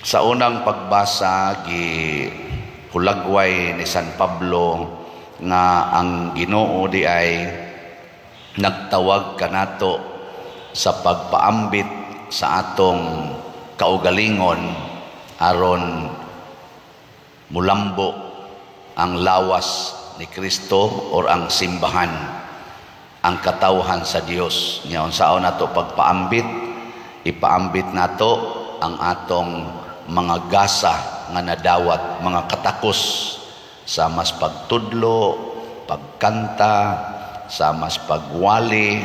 Sa unang pagbasa hulagway ni San Pablo nga ang Ginoo di ay nagtawag kanato sa pagpaambit sa atong kaugalingon aron mulambo ang lawas ni Kristo or ang simbahan, ang katawhan sa Dios. Nya unsaon nato pagpaambit? Ipaambit nato ang atong mga gasa nga nadawat, mga katakos sa mas pagtudlo, pagkanta, sa mas pagwali,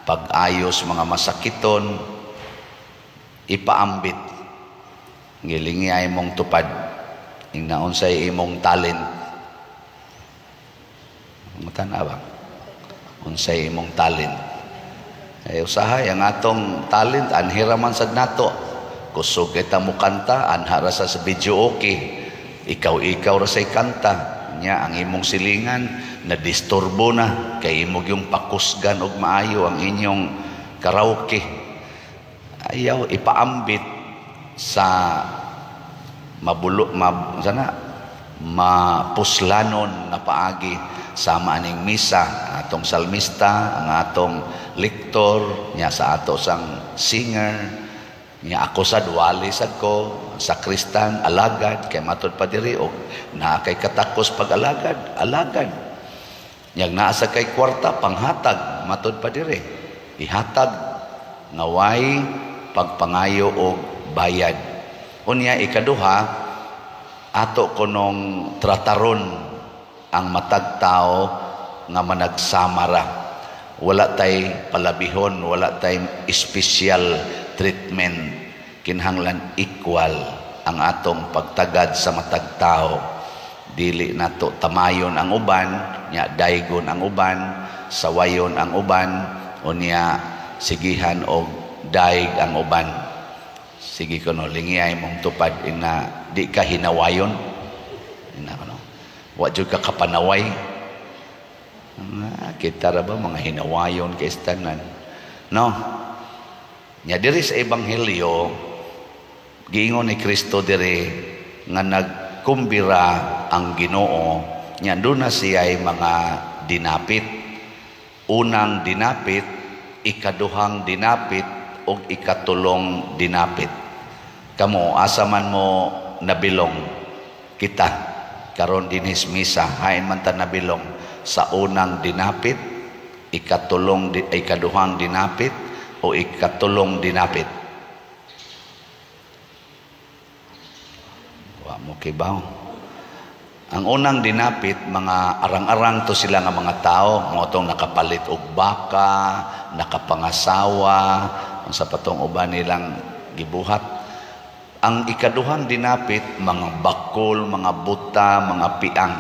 pag-ayos mga masakiton, ipaambit. Ngilingi ay mong tupad, ingnaon sa imong talent. Matana ba? Unsay imong talent. Ay usahay ang atong talent anhiraman sad nato. Kusog kita mo kanta, anhara sa video okay. Ikaw ra say kanta. Nya ang imong silingan na disturbo na kay imong yung pakusgan og maayo ang inyong karaoke. Ayaw ipaambit sa mapuslanon na paagi sama aning misa, atong salmista, ang atong lektor, nya sa ato sang singer. Nya ako sa duwali sad ko, sakristan, alagad, kay matod pa diri og naa kay katakos pag alagad. Nya naa sa kay kwarta panghatag, matod pa diri. Ihatag naway pagpangayo og bayad. Unya ikaduha, ato kunong trataron ang matag tao nga managsamara. Wala tay palabihon, wala tay espesyal treatment, kinahanglan equal ang atong pagtagad sa matag tao. Dili nato tamayon ang uban, nya daygon ang uban, sawayon ang uban, unya sigihan og daig ang uban. Sige kuno lingiay mong tupad ina di ka hinawayon. Ina kuno. Wa jud ka kapanaway. Kita ra ba mga hinawayon kay tanan. No. Nya diri sa ebanghelyo giingon ni Kristo diri nga nagkumbira ang Ginoo, nya doon na siya'y mga dinapit. Unang dinapit, ikaduhang dinapit, o ikatulong dinapit. Kamo asa man mo nabilong kita karon dinis misa, hain man ta nabilong sa unang dinapit, ikaduhang dinapit, o ikatulong dinapit. Wa mo kibaw. Ang unang dinapit, mga arang-arang to sila nga mga tao, mo tong nakapalit og baka, nakapangasawa, sa patong uban nilang gibuhat. Ang ikaduhang dinapit, mga bakol, mga buta, mga piang.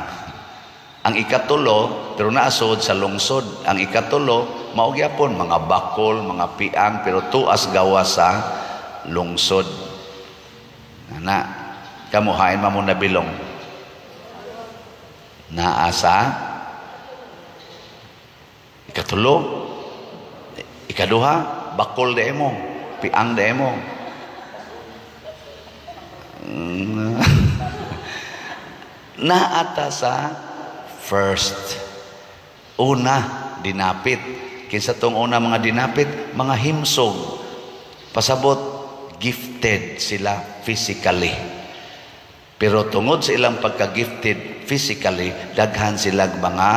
Ang ikatulo, pero naasod sa lungsod, ang ikatulo, maugyapon, mga bakol, mga piang, pero tuas gawa sa lungsod. Kamuhain mo na bilong. Naasa, ikatulo, ikaduha, bakol de mo, piang de mo. Naata sa first, una dinapit. Kinsa tong una mga dinapit, mga himsog, pasabot gifted sila physically, pero tungod sa ilang pagka-gifted physically, daghan silang mga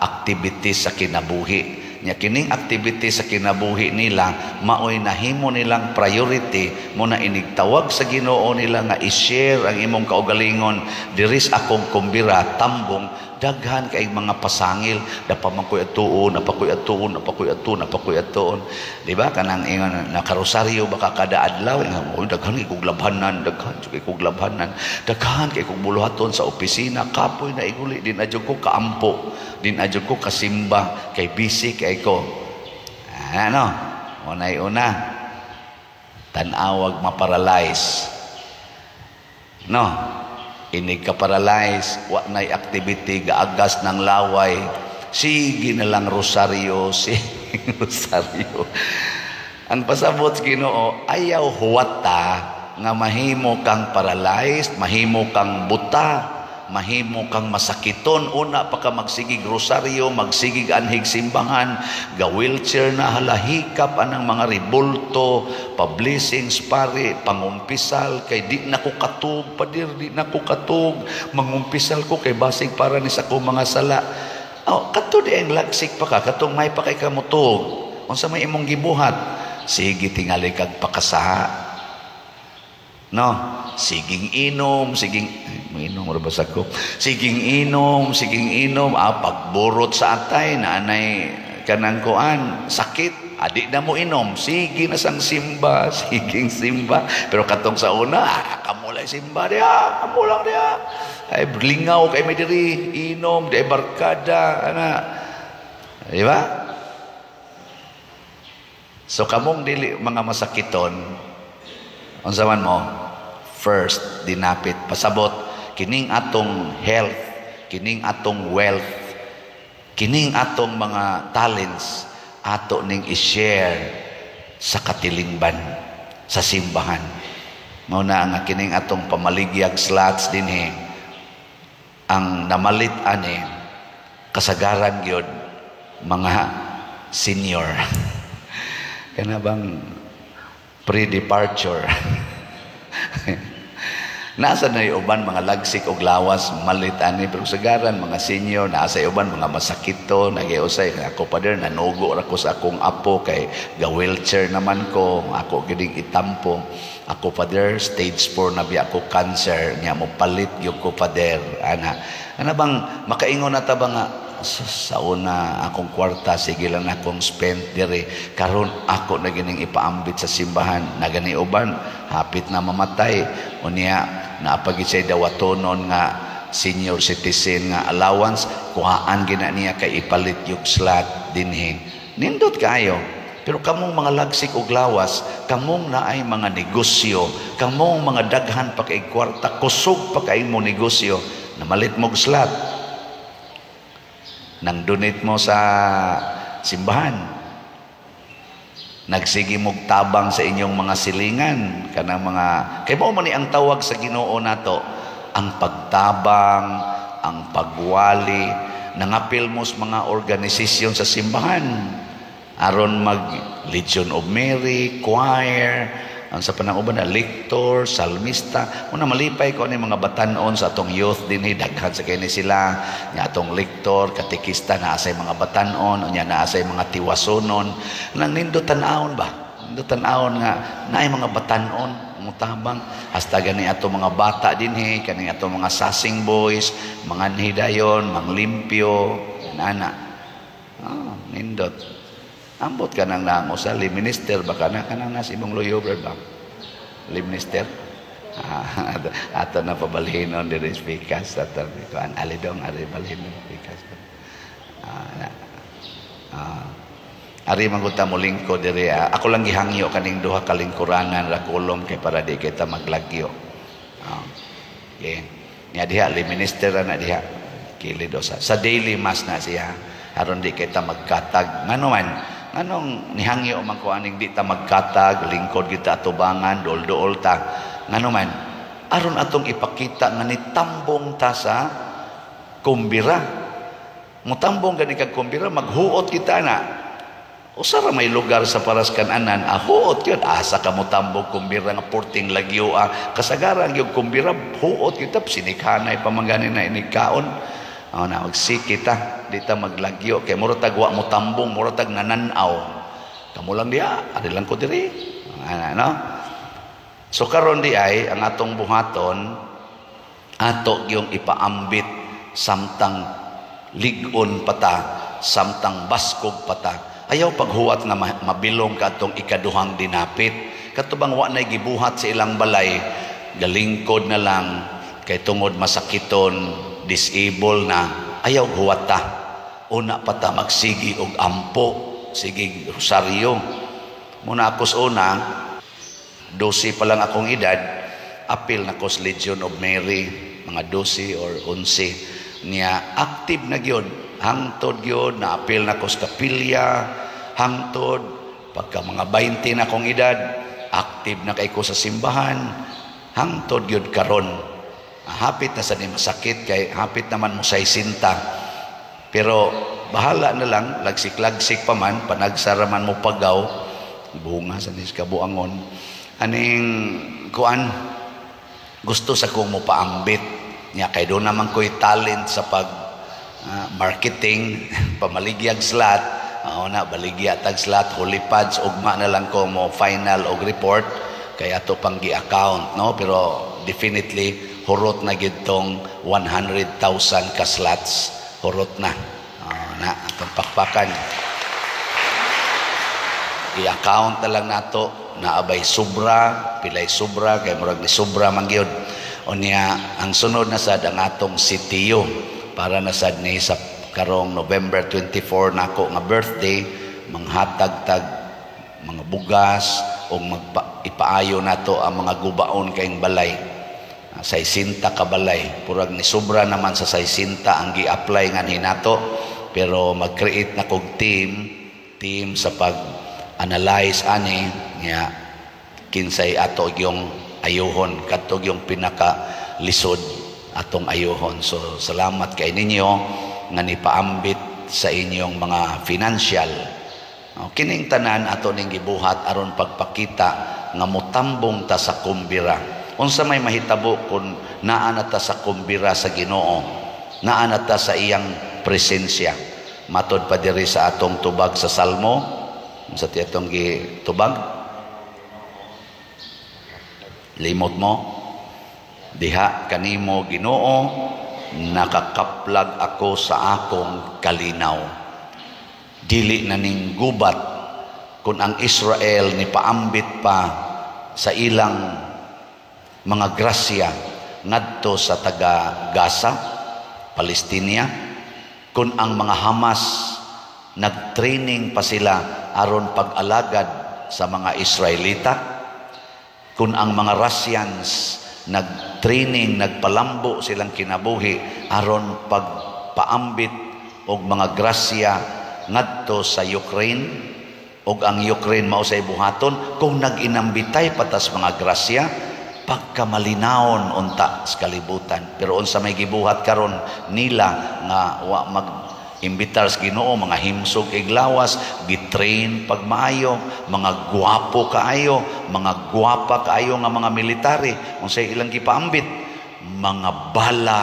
activities sa kinabuhi. Nya kining activity sa kinabuhi nila maoy nahimo nilang priority mo na inigtawag sa Ginoo nila nga i-share ang imong kaugalingon diris akong kumbira tambong daghan kay mga pasangil napamankoy atuon di ba kanang ingon na karosaryo baka kada adlaw daghan kay kog labhanan daghan kay kog buluhaton sa opisina kapoy na iguli din adyo ko kaampo din adyo ko kasimba kay busy kay ko unay una tanawag maparalyze inig ka paralyze, wa na'y activity, gaagas ng laway, sige na lang rosaryo, sige rosaryo. Ang pasabot Ginoo, ayaw huwata, nga mahimo kang paralyzed, mahimo kang buta, mahimo kang masakiton. Una pa ka magsigig rosaryo, magsigig anhig simbahan, ga wheelchair na halahikap anang mga ribulto, pa-blessings pare, pangumpisal kay di na ko katug, padir di na ko katug, mangumpisal ko kay basig para ni sa ko mga sala. Oh, kato di ang lagsik pa ka, katong may pa kay kamutog. Unsa may imong gibuhat? Sige tingali kag pakasaha. No, siging inom, siging mainom ra basa ko. Siging inom, pagburot sa atay na anay kanang kuan, sakit, adi na mo inom, sige na sang simba, siging simba. Pero katong sa una, kamulay simba dia, kamulang dia. Ay lingaw kay may diri, inom, di barkada, ana. Di ba? So kamong dili mga masakiton, unsa man mo, first dinapit pasabot kining atong health, kining atong wealth, kining atong mga talents ato ning i-share sa katilingban, sa simbahan. Mao na nga kining atong pamaligyag slots dinhi ang namalit ani kasagaran gyud mga senior. Kana bang pre-departure. Nasa na uban mga lagsik og lawas malit ani, pero sagaran mga senior, nasa uban mga masakito, nagiusay ako pa der nanugo ra ko sa akong apo kay ga wheelchair naman ko, ako giding itampo. Ako pa der stage 4 na biya ako cancer, nya mo palit gyud ko pa der ana bang makaingon na ta ba nga sa una akong kwarta sige lang akong spend dire, karon ako na gining ipaambit sa simbahan, na gani uban hapit na mamatay unya naapagi say dawatonon nga senior citizen nga allowance, kuhaan gina niya kay ipalit yung slot dinhi. Nindot kayo. Pero kamong mga lagsik og lawas, kamong naay mga negosyo, kamong mga daghan pa kay kwarta, kusog pa kay mo negosyo, namalit mo og slot, nang donate mo sa simbahan, nagsige mo tabang sa inyong mga silingan, kanang mga kay mao man ni ang tawag sa Ginoo nato, ang pagtabang, ang pagwali, nangapil mo sa mga organisasyon sa simbahan aron mag Legion of Mary, choir, ang sa pananguban na lector, salmista. Muna malipay ko ni mga batanon sa atong youth din, daghan sa kini sila, nga atong lector, katekista na asay mga batanon, nya na asay mga tiwasonon, nang nindo tan-awon ba? Nindo tan-awon nga naay mga batanon mutabang hasta gani ato mga bata dinhi, kani ato mga sasing boys, mga hidayon, manglimpyo, nana. Nindot. Ambot ka nang nango sa liminister baka na kanang nasa imong loyo ba? Liminister? Ato na pabalhinon diri speakers ato kuan alidong ari balhinon speakers. Ari manguta mo lingko diri, ako lang gihangyo kaning duha ka lingkuranan ra kulom kay para di kita maglagyo. Okay. Nya diha liminister na diha kilid sa daily mass na siya aron di kita magkatag ngano man. Anong nihangyo man ko aning di ta magkatag, lingkod kita atubangan, dol-dool ta. Ngano man, aron atong ipakita nga nitambong ta sa kumbira. Mutambong gani kag kumbira, maghuot kita na. Usa ra may lugar sa paras kan-anan, huot yun. Asa ka mutambong kumbira nga porting lagyo. Kasagaran yung kumbira, huot kita, sinikhanay pamangganin na inikaon. Na magsikit ta, di ta maglagyo kay muratag wa mo tambong, muratag nananaw. Kamo lang diha, ari lang ko diri. No? So karon di ay ang atong buhaton ato yung ipaambit samtang ligon pata, samtang baskog pata. Ayaw paghuwat nga mabilong ka atong ikaduhang dinapit. Katubang wa nay gibuhat sa ilang balay, galingkod na lang kay tungod masakiton, disable na, ayaw huwata. Una pa ta magsigi og ampo, sige rosaryo. Muna ako sa una, 12 pa lang akong edad, apil na ko sa Legion of Mary, mga 12 or 11. Niya, active na gyud, hangtod gyud, na apil na ko sa kapilya, hangtod, pagka mga 20 na akong edad, active na kay ko sa simbahan hangtod gyud karon. Hapit na sa ni masakit kay hapit naman mo sa isinta. Pero bahala na lang, lagsik-lagsik pa man, panagsaraman mo pagaw, bunga sa nis kabuangon. Aning kuan, gusto sa kong mo paambit. Nya kay doon naman ko'y talent sa pag marketing, pamaligyag slot, na baligya tag slot, holy pads, ugma na lang ko mo final og report, kay ato pang gi-account, no? Pero definitely, hurot na gitong 100,000 ka slots, hurot na. Na atong pakpakan. I-account na lang nato, naabay sobra, pilay sobra, kay murag ni sobra man gyud. Unya, ang sunod na sad ang atong CTU, para na sad ni sa karong November 24 nako nga birthday, manghatag-tag mga bugas o ipaayo nato ang mga gubaon kayong balay. 60 ka balay, purag ni sobra naman sa 60 ang gi-apply nga hinato, pero mag-create na kog team sa pag-analyze ani nga kinsay ato yung ayuhon, katog yung pinaka lisod atong ayuhon. So salamat kay ninyo nga nipaambit sa inyong mga financial. Kining tanan ato ning gibuhat aron pagpakita nga mutambong ta sa kumbira. Unsa may mahitabo kung naa na ta sa kumbira sa Ginoo, naa na ta sa iyang presensya. Matod pa diri sa atong tubag sa Salmo, sa tiyatong gitubag, limot mo, diha kanimo Ginoo, nakakaplag ako sa akong kalinaw. Dili na ning gubat kung ang Israel ni paambit pa sa ilang mga grasya ngadto sa taga Gaza, Palestina, kung ang mga Hamas nagtraining pa sila aron pag-alagad sa mga Israelita, kung ang mga Russians nagtraining, nagpalambo silang kinabuhi aron pagpaambit og mga grasya ngadto sa Ukraine, og ang Ukraine mao say buhaton kung nag-inambitay patas mga grasya pagkamalinawon unta sa kalibutan. Pero unsa may gibuhat karon nila nga wa mag-imbitar sa Ginoo, mga himsog iglawas, gitrain pagmaayo, mga gwapo kaayo, mga gwapa kaayo nga mga military, unsay ilang gipaambit, mga bala,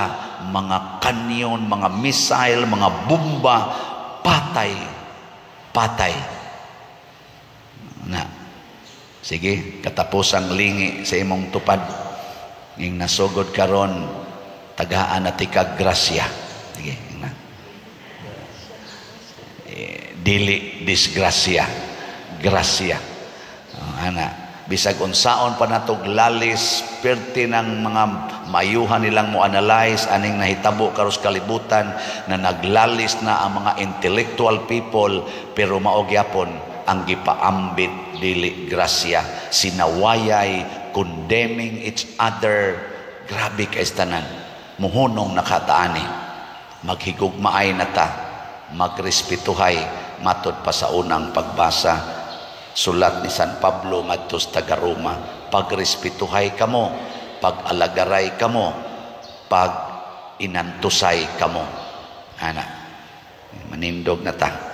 mga kanyon, mga missile, mga bomba, patay na. Sige, katapusang lingi sa imong tupad ning nasugod karon tagaan na tikag grasya. Sige, na. Dili disgrasya, grasya. Ana, bisag unsaon pa natog lalis perti ng mga mayuhan nilang mo analyze aning nahitabo karos kalibutan na naglalis na ang mga intellectual people, pero mao gyapon ang gipaambit dili grasya, sinawayay, condemning each other. Grabe kay tanan, muhunong nakataani, maghigugmaay na ta, magrespetuhay. Matod pa sa unang pagbasa sulat ni San Pablo ngadto sa taga Roma, pagrespetuhay kamo, pag-alagaray kamo, pag inantusay kamo. Ana, manindog na ta.